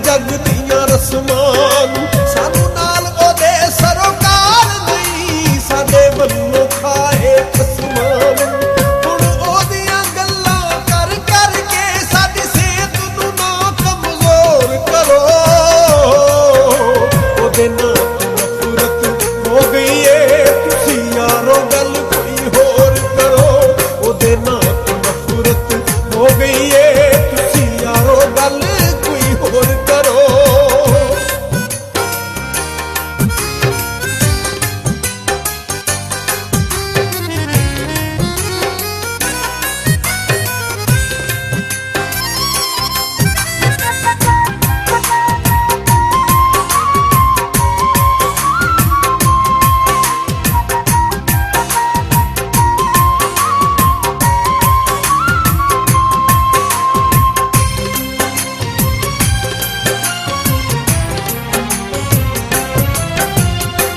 जग दियां रस्मां सानू नाल ओदे सरोकार नहीं साडे वल्लों खाए खसमान हुण ओदियां गल्लां कर कर के साडी सेहत नूं ना कमजोर करो ओदे नाल नफरत हो गई है तुसी यारो गल कोई होर करो ओदे नाल नफरत हो गई है तुसी यारो गल कोई होर करो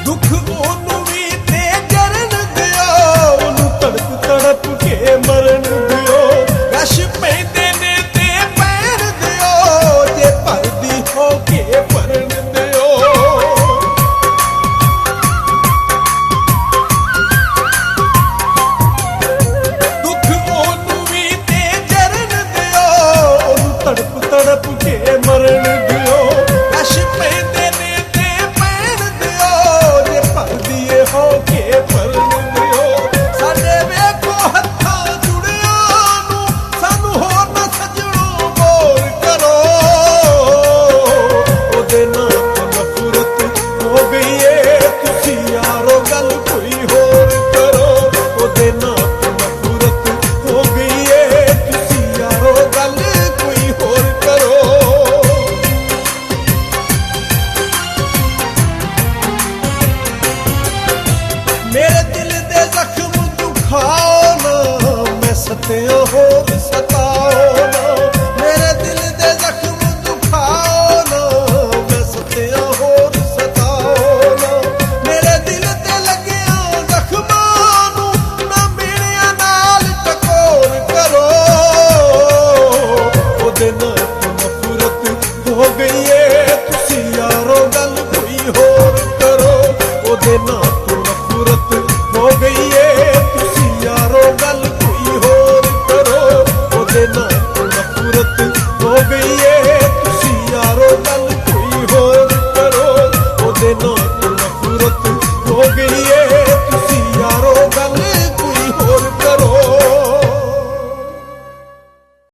दुख ओनू भी ते जरन दियो ओनू तड़प तड़प के मरन दियो रश पैंदे ने ते पैर दियो जे भरदी हो के भरन दियो दुख ओनू भी ते जरन दियो ओनू तड़प तड़प के मरन दियो रश पैंदे ने ते पैर दियो जे भरदी हो के भरन दियो साडे वेखो हत्थां जुड़ियां नूं सानू होर ना सजणों बोर करो ओदे नाल नफरत हो गई है तुसी यारो गल कोई होर करो ओदे नाल नफरत हो गई है तुसी यारो गल कोई होर करो मेरे दिल दे जख्म दुखाओ ना मैं सत्या होर सताओ ना मेरे दिल दे जख्म दुखाओ ना मैं सत्या होर सताओ ना मेरे दिल ते लगिया जख्मां नूं ना मेरिया नाल टकोर करो ओदे नाल नफरत हो गई है तुसी यारो गल कोई होर करो ओदे नाल नफरत हो गई है तुसी यारो गल कोई होर करो ओदे नाल नफरत हो गई है